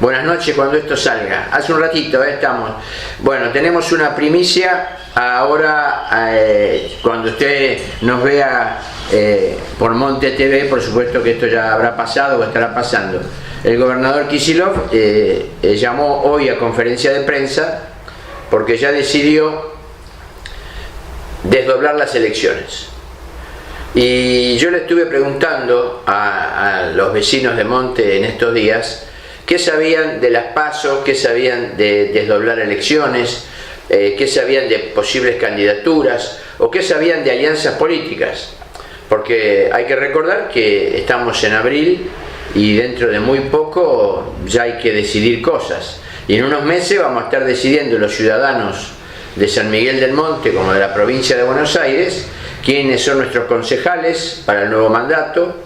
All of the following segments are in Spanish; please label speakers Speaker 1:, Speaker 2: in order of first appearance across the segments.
Speaker 1: Buenas noches cuando esto salga. Hace un ratito estamos. Bueno, tenemos una primicia. Ahora, cuando usted nos vea por Monte TV, por supuesto que esto ya habrá pasado o estará pasando. El gobernador Kicillof llamó hoy a conferencia de prensa porque ya decidió desdoblar las elecciones. Y yo le estuve preguntando a los vecinos de Monte en estos días qué sabían de las PASO, qué sabían de desdoblar elecciones, qué sabían de posibles candidaturas o qué sabían de alianzas políticas. Porque hay que recordar que estamos en abril y dentro de muy poco ya hay que decidir cosas. Y en unos meses vamos a estar decidiendo los ciudadanos de San Miguel del Monte como de la provincia de Buenos Aires quiénes son nuestros concejales para el nuevo mandato,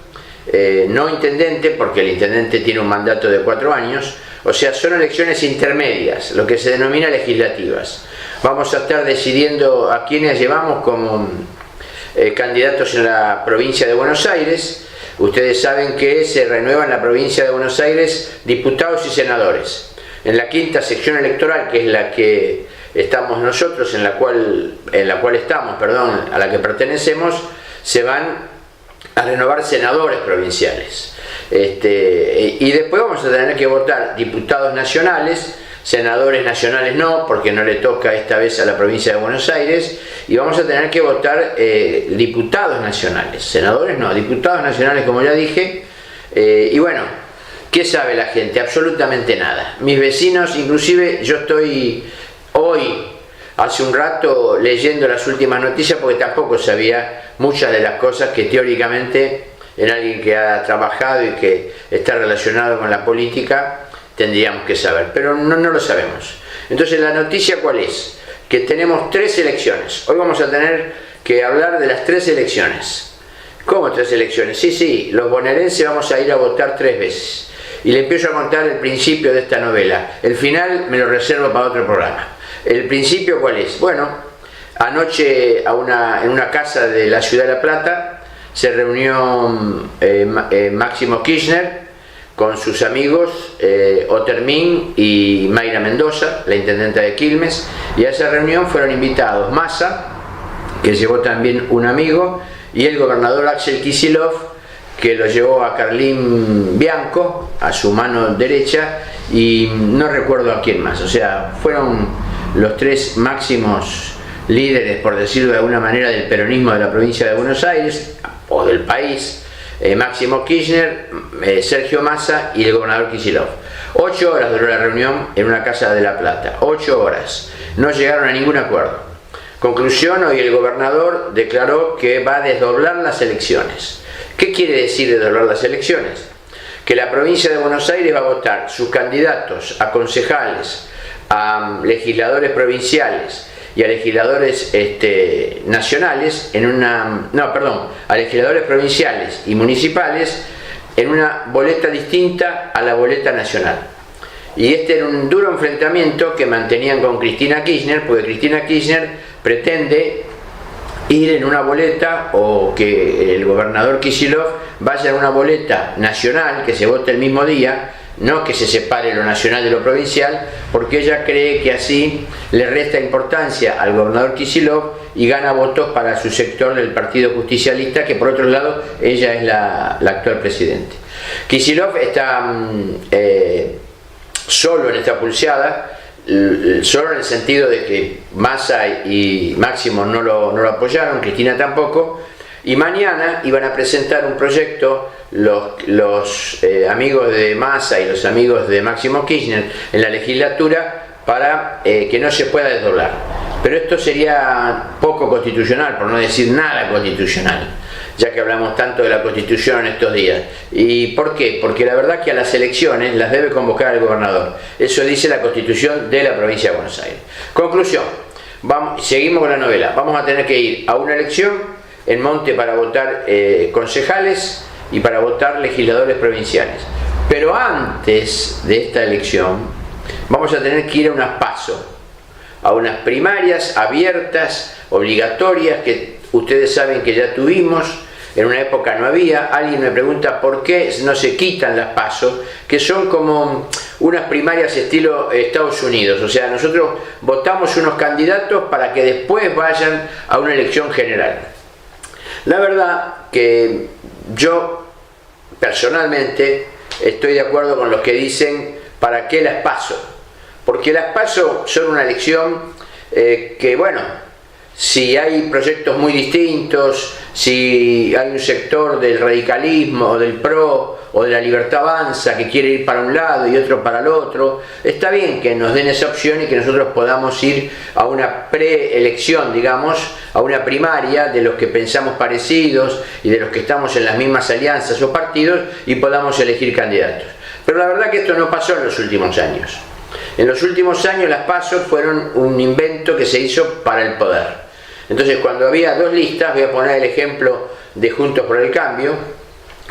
Speaker 1: no intendente, porque el intendente tiene un mandato de 4 años, o sea, son elecciones intermedias, lo que se denomina legislativas. Vamos a estar decidiendo a quiénes llevamos como candidatos en la provincia de Buenos Aires. Ustedes saben que se renuevan en la provincia de Buenos Aires diputados y senadores. En la quinta sección electoral, que es la que estamos nosotros, a la que pertenecemos, se van a renovar senadores provinciales. Y después vamos a tener que votar diputados nacionales, senadores nacionales no, porque no le toca esta vez a la provincia de Buenos Aires, y vamos a tener que votar diputados nacionales, senadores no, diputados nacionales como ya dije. Y bueno, ¿qué sabe la gente? Absolutamente nada. Mis vecinos, inclusive yo estoy hoy, hace un rato, leyendo las últimas noticias porque tampoco sabía muchas de las cosas que teóricamente en alguien que ha trabajado y que está relacionado con la política tendríamos que saber, pero no lo sabemos. Entonces, ¿la noticia cuál es? Que tenemos 3 elecciones. Hoy vamos a tener que hablar de las 3 elecciones. ¿Cómo 3 elecciones? Sí, los bonaerenses vamos a ir a votar 3 veces. Y le empiezo a contar el principio de esta novela. El final me lo reservo para otro programa. ¿El principio cuál es? Bueno, anoche en una casa de la ciudad de La Plata se reunió Máximo Kirchner con sus amigos Otermin y Mayra Mendoza, la intendenta de Quilmes, y a esa reunión fueron invitados Massa, que llevó también un amigo, y el gobernador Axel Kicillof, que lo llevó a Carlín Bianco, a su mano derecha, y no recuerdo a quién más. O sea, fueron los 3 máximos líderes, por decirlo de alguna manera, del peronismo de la provincia de Buenos Aires, o del país, Máximo Kirchner, Sergio Massa y el gobernador Kicillof. 8 horas duró la reunión en una casa de La Plata, 8 horas. No llegaron a ningún acuerdo. Conclusión, hoy el gobernador declaró que va a desdoblar las elecciones. ¿Qué quiere decir desdoblar las elecciones? Que la provincia de Buenos Aires va a votar sus candidatos a concejales, a legisladores provinciales y a legisladores nacionales a legisladores provinciales y municipales en una boleta distinta a la boleta nacional. Y era un duro enfrentamiento que mantenían con Cristina Kirchner, porque Cristina Kirchner pretende ir en una boleta, o que el gobernador Kicillof vaya en una boleta nacional que se vote el mismo día, no que se separe lo nacional de lo provincial, porque ella cree que así le resta importancia al gobernador Kicillof y gana votos para su sector del Partido Justicialista, que por otro lado ella es la actual presidente. Kicillof está solo en esta pulseada, solo en el sentido de que Massa y Máximo no lo apoyaron, Cristina tampoco, y mañana iban a presentar un proyecto los amigos de Massa y los amigos de Máximo Kirchner en la legislatura para que no se pueda desdoblar. Pero esto sería poco constitucional, por no decir nada constitucional, ya que hablamos tanto de la Constitución en estos días. ¿Y por qué? Porque la verdad que a las elecciones las debe convocar el gobernador. Eso dice la Constitución de la provincia de Buenos Aires. Conclusión, seguimos con la novela. Vamos a tener que ir a una elección en Monte para votar concejales y para votar legisladores provinciales. Pero antes de esta elección vamos a tener que ir a unas PASO, a unas primarias abiertas, obligatorias, que ustedes saben que ya tuvimos en una época no había. Alguien me pregunta por qué no se quitan las PASO, que son como unas primarias estilo Estados Unidos. O sea, nosotros votamos unos candidatos para que después vayan a una elección general. La verdad que yo personalmente estoy de acuerdo con los que dicen ¿para qué las PASO? Porque las PASO son una elección que, bueno, si hay proyectos muy distintos, si hay un sector del radicalismo o del PRO o de la Libertad Avanza que quiere ir para un lado y otro para el otro, está bien que nos den esa opción y que nosotros podamos ir a una preelección, digamos, a una primaria de los que pensamos parecidos y de los que estamos en las mismas alianzas o partidos y podamos elegir candidatos. Pero la verdad que esto no pasó en los últimos años. En los últimos años las PASO fueron un invento que se hizo para el poder. Entonces, cuando había dos listas, voy a poner el ejemplo de Juntos por el Cambio,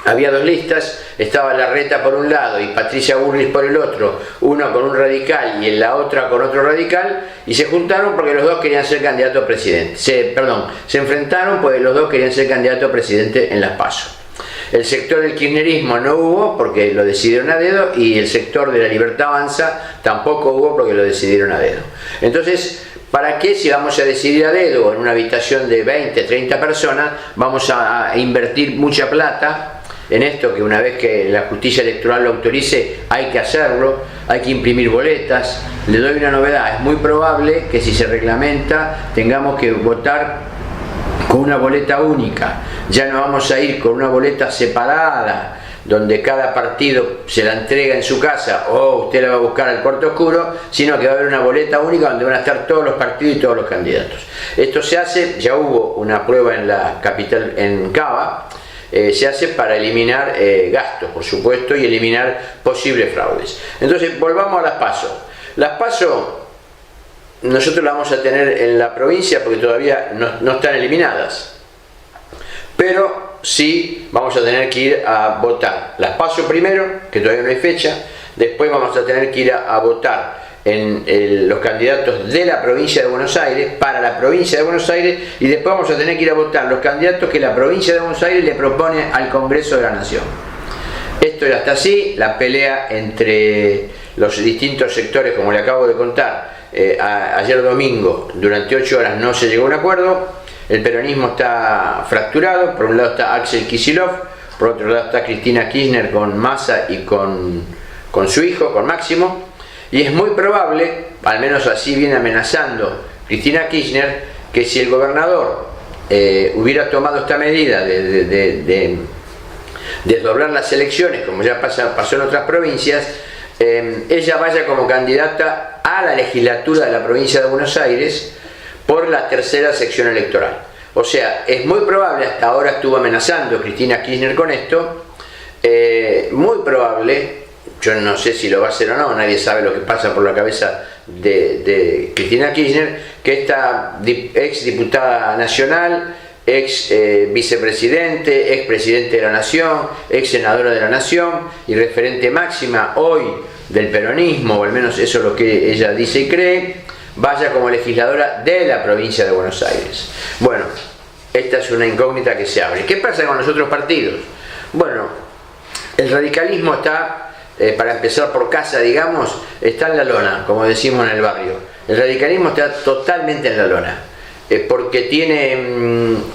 Speaker 1: había dos listas, estaba Larreta por un lado y Patricia Bullrich por el otro, uno con un radical y en la otra con otro radical, y se juntaron porque los dos querían ser candidatos a presidente. Se enfrentaron porque los dos querían ser candidatos a presidente en las PASO. El sector del kirchnerismo no hubo porque lo decidieron a dedo, y el sector de la Libertad Avanza tampoco hubo porque lo decidieron a dedo. Entonces, ¿para qué, si vamos a decidir a dedo en una habitación de 20, 30 personas, vamos a invertir mucha plata en esto, que una vez que la justicia electoral lo autorice hay que hacerlo, hay que imprimir boletas? Le doy una novedad: es muy probable que si se reglamenta tengamos que votar con una boleta única. Ya no vamos a ir con una boleta separada donde cada partido se la entrega en su casa o usted la va a buscar al cuarto oscuro, sino que va a haber una boleta única donde van a estar todos los partidos y todos los candidatos. Esto se hace, ya hubo una prueba en la capital, en Cava, se hace para eliminar gastos, por supuesto, y eliminar posibles fraudes. Entonces, volvamos a las PASO. Las PASO nosotros las vamos a tener en la provincia porque todavía no están eliminadas, pero sí vamos a tener que ir a votar las PASO primero, que todavía no hay fecha. Después vamos a tener que ir a votar en los candidatos de la provincia de Buenos Aires, para la provincia de Buenos Aires, y después vamos a tener que ir a votar los candidatos que la provincia de Buenos Aires le propone al Congreso de la Nación. Esto ya está así. La pelea entre los distintos sectores, como le acabo de contar, ayer domingo durante 8 horas no se llegó a un acuerdo. El peronismo está fracturado. Por un lado está Axel Kicillof, por otro lado está Cristina Kirchner con Massa y con su hijo, con Máximo, y es muy probable, al menos así viene amenazando Cristina Kirchner, que si el gobernador hubiera tomado esta medida de desdoblar las elecciones, como ya pasó en otras provincias, ella vaya como candidata a la legislatura de la provincia de Buenos Aires por la tercera sección electoral. O sea, es muy probable, hasta ahora estuvo amenazando Cristina Kirchner con esto, muy probable, yo no sé si lo va a hacer o no, nadie sabe lo que pasa por la cabeza de Cristina Kirchner, que esta ex diputada nacional, ex vicepresidente, ex presidente de la Nación, ex senadora de la Nación y referente máxima hoy del peronismo, o al menos eso es lo que ella dice y cree, vaya como legisladora de la provincia de Buenos Aires. Bueno, esta es una incógnita que se abre. ¿Qué pasa con los otros partidos? Bueno, el radicalismo está, para empezar por casa, digamos, está en la lona, como decimos en el barrio. El radicalismo está totalmente en la lona, porque tiene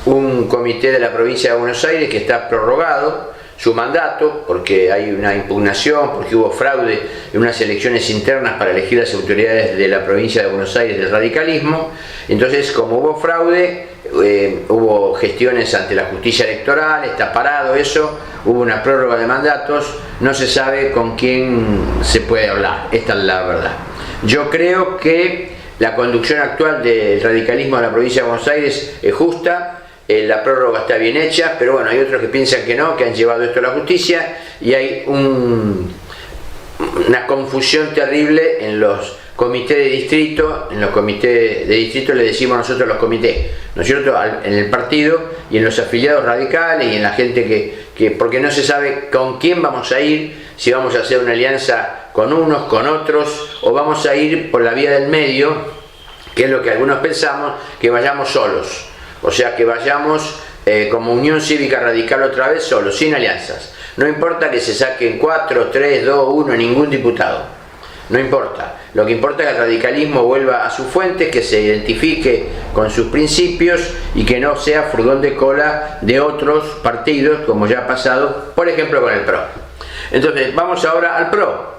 Speaker 1: un comité de la provincia de Buenos Aires que está prorrogado su mandato, porque hay una impugnación, porque hubo fraude en unas elecciones internas para elegir las autoridades de la provincia de Buenos Aires del radicalismo. Entonces, como hubo fraude, hubo gestiones ante la justicia electoral, está parado eso, hubo una prórroga de mandatos, no se sabe con quién se puede hablar, esta es la verdad. Yo creo que la conducción actual del radicalismo de la provincia de Buenos Aires es justa, la prórroga está bien hecha, pero bueno, hay otros que piensan que no, que han llevado esto a la justicia, y hay una confusión terrible en los comités de distrito. En los comités de distrito le decimos nosotros los comités, ¿no es cierto?, en el partido y en los afiliados radicales y en la gente que porque no se sabe con quién vamos a ir, si vamos a hacer una alianza con unos, con otros, o vamos a ir por la vía del medio, que es lo que algunos pensamos, que vayamos solos. O sea, que vayamos como Unión Cívica Radical otra vez solo, sin alianzas. No importa que se saquen 4, 3, 2, 1, ningún diputado. No importa. Lo que importa es que el radicalismo vuelva a sus fuentes, que se identifique con sus principios y que no sea furgón de cola de otros partidos, como ya ha pasado, por ejemplo, con el PRO. Entonces, vamos ahora al PRO.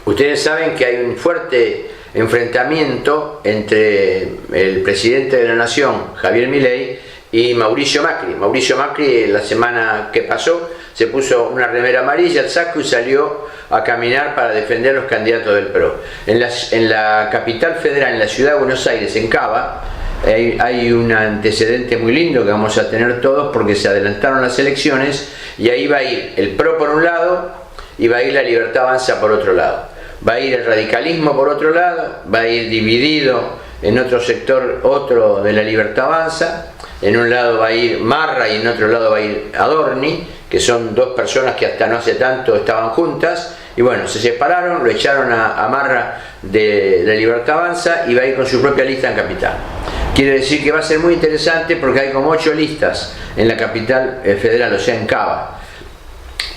Speaker 1: Ustedes saben que hay un fuerte enfrentamiento entre el presidente de la Nación, Javier Milei, y Mauricio Macri. Mauricio Macri, la semana que pasó, se puso una remera amarilla al saco y salió a caminar para defender a los candidatos del PRO. En la capital federal, en la ciudad de Buenos Aires, en Cava, hay un antecedente muy lindo que vamos a tener todos porque se adelantaron las elecciones y ahí va a ir el PRO por un lado y va a ir la Libertad Avanza por otro lado. Va a ir el radicalismo por otro lado, va a ir dividido en otro sector, otro de la Libertad Avanza. En un lado va a ir Marra y en otro lado va a ir Adorni, que son dos personas que hasta no hace tanto estaban juntas, y bueno, se separaron, lo echaron a Marra de la Libertad Avanza y va a ir con su propia lista en capital. Quiere decir que va a ser muy interesante porque hay como 8 listas en la capital federal, o sea en Cava.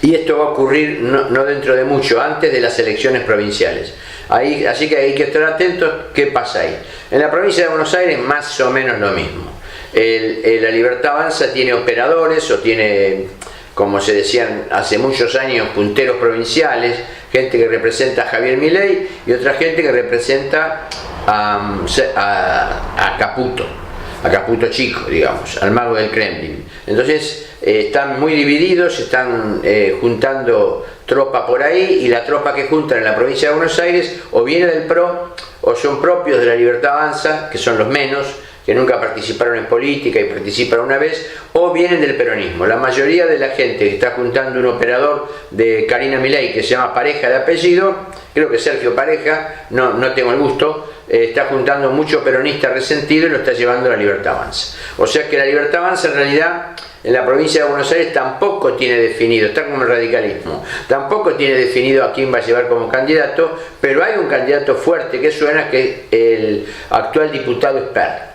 Speaker 1: Y esto va a ocurrir no dentro de mucho, antes de las elecciones provinciales. Así que hay que estar atentos qué pasa ahí. En la provincia de Buenos Aires más o menos lo mismo. La Libertad Avanza tiene operadores o tiene, como se decían hace muchos años, punteros provinciales, gente que representa a Javier Milei y otra gente que representa a Caputo Chico, digamos, al mago del Kremlin. Entonces están muy divididos, están juntando tropa por ahí, y la tropa que juntan en la provincia de Buenos Aires o viene del PRO o son propios de la Libertad Avanza, que son los menos, que nunca participaron en política y participan una vez, o vienen del peronismo. La mayoría de la gente que está juntando un operador de Karina Milei que se llama Pareja de apellido, creo que Sergio Pareja, no tengo el gusto, está juntando mucho peronista resentido y lo está llevando a la Libertad Avanza. O sea que la Libertad Avanza en realidad en la provincia de Buenos Aires tampoco tiene definido, está como el radicalismo, tampoco tiene definido a quién va a llevar como candidato, pero hay un candidato fuerte que suena, que es el actual diputado Esper.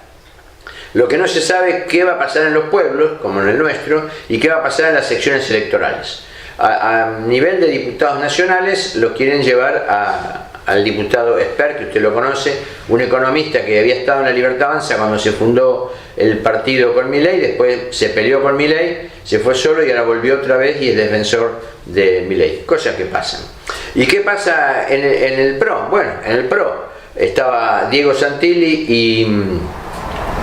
Speaker 1: Lo que no se sabe es qué va a pasar en los pueblos, como en el nuestro, y qué va a pasar en las secciones electorales. A nivel de diputados nacionales lo quieren llevar al diputado Esper, que usted lo conoce, un economista que había estado en la Libertad Avanza cuando se fundó el partido con Milei, después se peleó con Milei, se fue solo y ahora volvió otra vez y es defensor de Milei. Cosas que pasan. ¿Y qué pasa en el PRO? Bueno, en el PRO estaba Diego Santilli y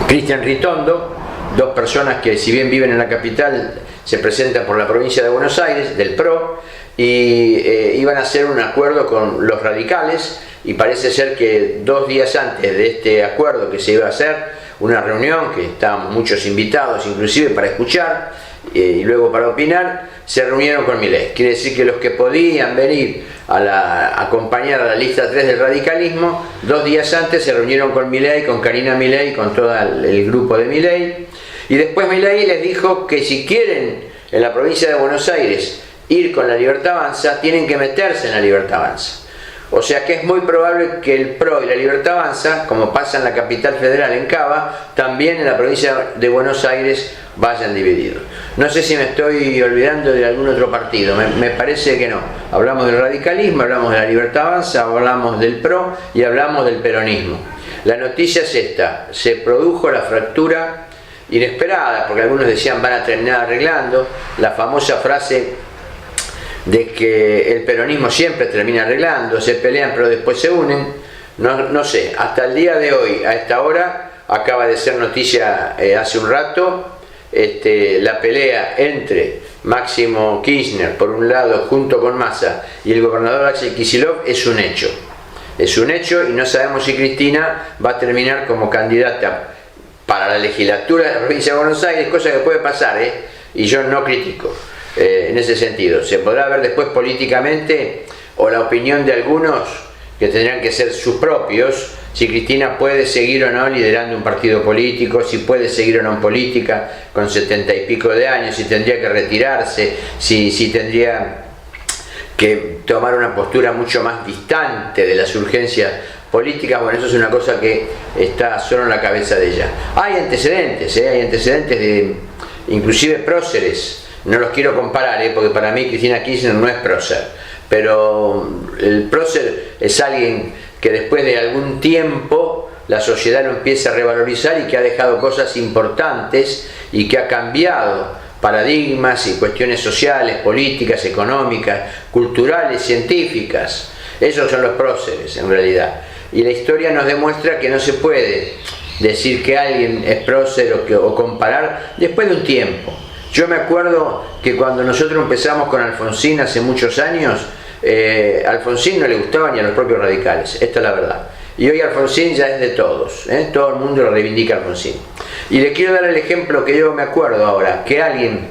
Speaker 1: Cristian Ritondo, dos personas que, si bien viven en la capital, se presentan por la provincia de Buenos Aires, del PRO, y iban a hacer un acuerdo con los radicales, y parece ser que 2 días antes de este acuerdo que se iba a hacer, una reunión que estaban muchos invitados inclusive para escuchar y luego para opinar, se reunieron con Milei. Quiere decir que los que podían venir a acompañar a la lista 3 del radicalismo, 2 días antes se reunieron con Milei, con Karina Milei, con todo el grupo de Milei, y después Milei les dijo que si quieren en la provincia de Buenos Aires ir con la Libertad Avanza, tienen que meterse en la Libertad Avanza. O sea que es muy probable que el PRO y la Libertad Avanza, como pasa en la capital federal, en Cava, también en la provincia de Buenos Aires vayan divididos. No sé si me estoy olvidando de algún otro partido, me parece que no. Hablamos del radicalismo, hablamos de la Libertad Avanza, hablamos del PRO y hablamos del peronismo. La noticia es esta: se produjo la fractura inesperada, porque algunos decían van a terminar arreglando, la famosa frase de que el peronismo siempre termina arreglando, se pelean pero después se unen. No sé, hasta el día de hoy, a esta hora, acaba de ser noticia hace un rato, la pelea entre Máximo Kirchner por un lado junto con Massa y el gobernador Axel Kicillof es un hecho. Es un hecho y no sabemos si Cristina va a terminar como candidata para la legislatura de la provincia de Buenos Aires, cosa que puede pasar, y yo no critico. En ese sentido, se podrá ver después políticamente, o la opinión de algunos que tendrán que ser sus propios, si Cristina puede seguir o no liderando un partido político, si puede seguir o no en política con 70 y pico de años, si tendría que retirarse, si tendría que tomar una postura mucho más distante de las urgencias políticas. Bueno, eso es una cosa que está solo en la cabeza de ella. Hay antecedentes de inclusive próceres, no los quiero comparar, porque para mí Cristina Kirchner no es prócer, pero el prócer es alguien que después de algún tiempo la sociedad lo empieza a revalorizar y que ha dejado cosas importantes y que ha cambiado paradigmas y cuestiones sociales, políticas, económicas, culturales, científicas. Esos son los próceres en realidad. Y la historia nos demuestra que no se puede decir que alguien es prócer o comparar después de un tiempo. Yo me acuerdo que cuando nosotros empezamos con Alfonsín hace muchos años, Alfonsín no le gustaba ni a los propios radicales, esta es la verdad. Y hoy Alfonsín ya es de todos, todo el mundo lo reivindica a Alfonsín. Y le quiero dar el ejemplo que yo me acuerdo ahora, que alguien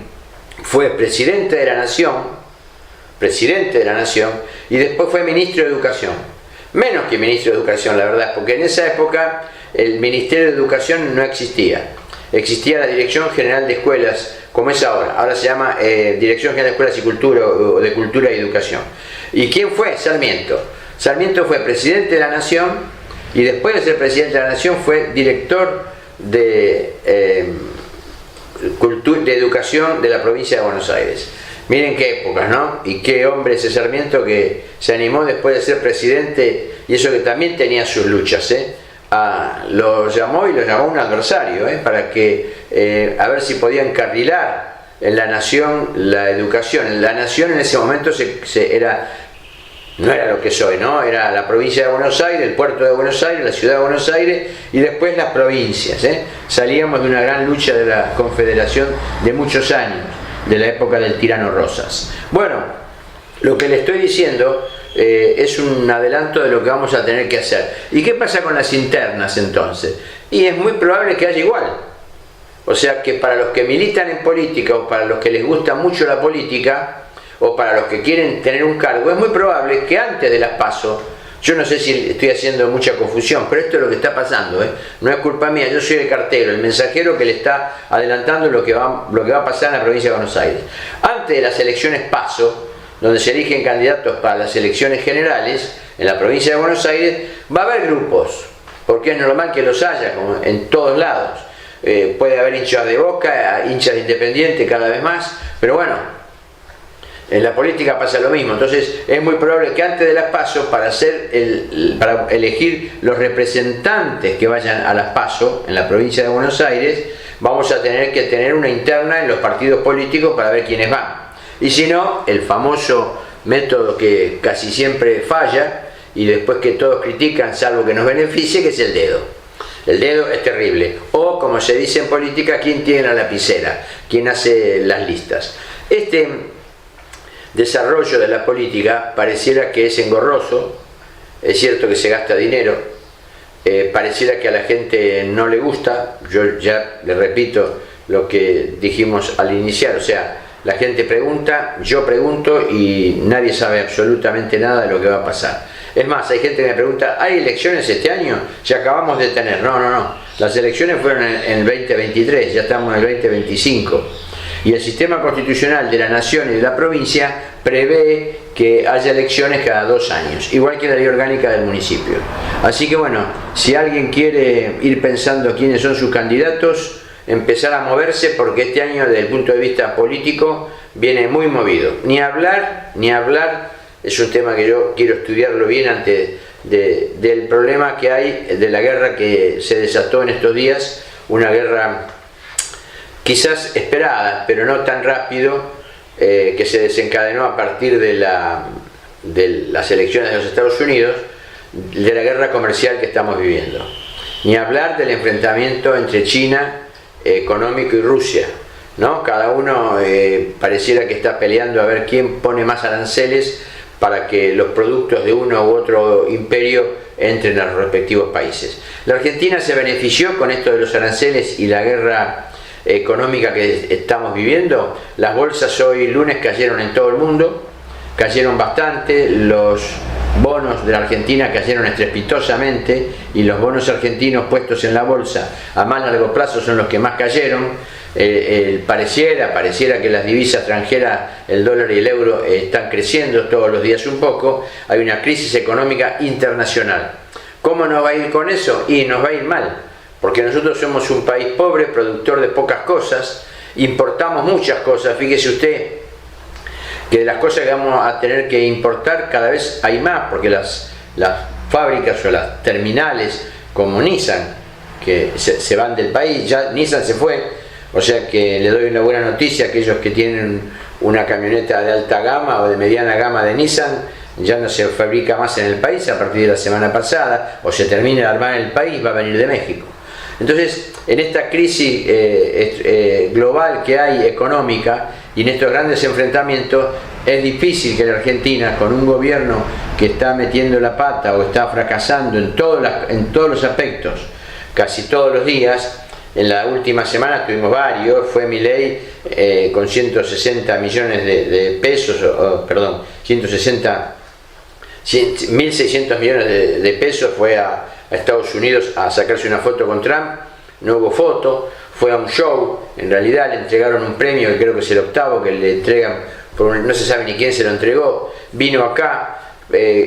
Speaker 1: fue presidente de la nación, y después fue ministro de Educación. Menos que ministro de Educación, la verdad, porque en esa época el Ministerio de Educación no existía. Existía la Dirección General de Escuelas, como es ahora. Ahora se llama Dirección General de Escuelas y Cultura, o de Cultura y Educación. ¿Y quién fue? Sarmiento. Sarmiento fue presidente de la Nación y después de ser presidente de la Nación fue director de Educación de la provincia de Buenos Aires. Miren qué épocas, ¿no? Y qué hombre ese Sarmiento que se animó después de ser presidente, y eso que también tenía sus luchas, lo llamó un adversario, para que a ver si podía encarrilar en la nación la educación. La nación en ese momento no era lo que soy, ¿no? Era la provincia de Buenos Aires, el puerto de Buenos Aires, la ciudad de Buenos Aires y después las provincias. Salíamos de una gran lucha de la Confederación de muchos años, de la época del tirano Rosas. Bueno, lo que le estoy diciendo es un adelanto de lo que vamos a tener que hacer. ¿Y qué pasa con las internas entonces? Y es muy probable que haya igual. O sea que para los que militan en política o para los que les gusta mucho la política o para los que quieren tener un cargo, es muy probable que antes de las PASO, yo no sé si estoy haciendo mucha confusión, pero esto es lo que está pasando, no es culpa mía, yo soy el cartero, el mensajero que le está adelantando lo que va a pasar en la provincia de Buenos Aires. Antes de las elecciones PASO, donde se eligen candidatos para las elecciones generales, en la provincia de Buenos Aires, va a haber grupos, porque es normal que los haya, como en todos lados. Puede haber hinchas de Boca, hinchas de Independiente cada vez más, pero bueno, en la política pasa lo mismo. Entonces es muy probable que antes de las PASO, para elegir los representantes que vayan a las PASO en la provincia de Buenos Aires, vamos a tener que tener una interna en los partidos políticos para ver quiénes van. Y si no, el famoso método que casi siempre falla y después que todos critican, salvo que nos beneficie, que es el dedo. El dedo es terrible. O, como se dice en política, ¿quién tiene la lapicera? ¿Quién hace las listas? Este desarrollo de la política pareciera que es engorroso, es cierto que se gasta dinero, pareciera que a la gente no le gusta. Yo ya le repito lo que dijimos al iniciar, o sea, la gente pregunta, yo pregunto y nadie sabe absolutamente nada de lo que va a pasar. Es más, hay gente que me pregunta, ¿hay elecciones este año? Ya acabamos de tener. No, las elecciones fueron en el 2023, ya estamos en el 2025. Y el sistema constitucional de la nación y de la provincia prevé que haya elecciones cada 2 años, igual que la ley orgánica del municipio. Así que bueno, si alguien quiere ir pensando quiénes son sus candidatos, empezar a moverse, porque este año desde el punto de vista político viene muy movido. Ni hablar, es un tema que yo quiero estudiarlo bien antes del problema que hay, de la guerra que se desató en estos días, una guerra quizás esperada, pero no tan rápido, que se desencadenó a partir de las elecciones de los Estados Unidos, de la guerra comercial que estamos viviendo. Ni hablar del enfrentamiento entre China económico y Rusia, ¿no? Cada uno pareciera que está peleando a ver quién pone más aranceles para que los productos de uno u otro imperio entren a los respectivos países. La Argentina se benefició con esto de los aranceles y la guerra económica que estamos viviendo. Las bolsas hoy lunes cayeron en todo el mundo, cayeron bastante, los bonos de la Argentina cayeron estrepitosamente y los bonos argentinos puestos en la bolsa a más largo plazo son los que más cayeron. Pareciera que las divisas extranjeras, el dólar y el euro, están creciendo todos los días un poco. Hay una crisis económica internacional. ¿Cómo nos va a ir con eso? Y nos va a ir mal, porque nosotros somos un país pobre, productor de pocas cosas, importamos muchas cosas. Fíjese usted que de las cosas que vamos a tener que importar cada vez hay más, porque las fábricas o las terminales como Nissan, que se van del país, ya Nissan se fue, o sea que le doy una buena noticia a aquellos que tienen una camioneta de alta gama o de mediana gama de Nissan, ya no se fabrica más en el país a partir de la semana pasada, o se termina de armar en el país, va a venir de México. Entonces, en esta crisis global que hay económica y en estos grandes enfrentamientos, es difícil que la Argentina, con un gobierno que está metiendo la pata o está fracasando en todos los aspectos, casi todos los días, en la última semana tuvimos varios, fue Milei con 160 millones de pesos, perdón, 1.600 millones de pesos, fue a Estados Unidos a sacarse una foto con Trump, no hubo foto, fue a un show, en realidad le entregaron un premio que creo que es el octavo que le entregan, no se sabe ni quién se lo entregó, vino acá,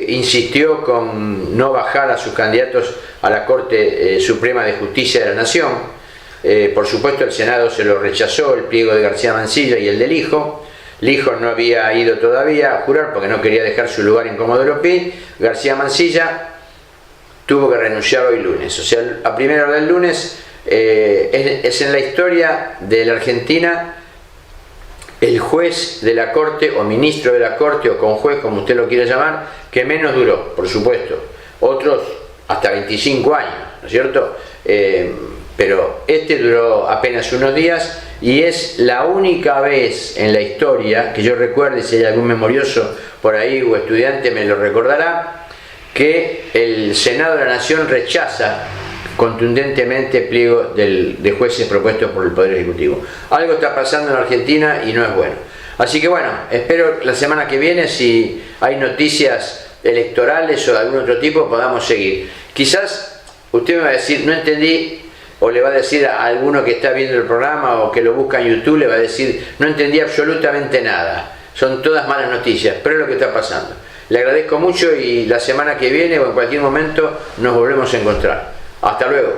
Speaker 1: insistió con no bajar a sus candidatos a la Corte Suprema de Justicia de la Nación, por supuesto el Senado se lo rechazó, el pliego de García Mansilla y el del hijo. El hijo no había ido todavía a jurar porque no quería dejar su lugar incómodo de López. García Mansilla tuvo que renunciar hoy lunes, o sea, a primera hora del lunes. Es en la historia de la Argentina el juez de la Corte o ministro de la Corte o conjuez, como usted lo quiera llamar, que menos duró, por supuesto, otros hasta 25 años, ¿no es cierto? Pero este duró apenas unos días y es la única vez en la historia que yo recuerde, si hay algún memorioso por ahí o estudiante me lo recordará, que el Senado de la Nación rechaza contundentemente pliego de jueces propuestos por el Poder Ejecutivo. Algo está pasando en Argentina y no es bueno. Así que bueno, espero la semana que viene, si hay noticias electorales o de algún otro tipo, podamos seguir. Quizás usted me va a decir, no entendí, o le va a decir a alguno que está viendo el programa o que lo busca en YouTube, le va a decir, no entendí absolutamente nada. Son todas malas noticias, pero es lo que está pasando. Le agradezco mucho y la semana que viene o en cualquier momento nos volvemos a encontrar. Hasta luego.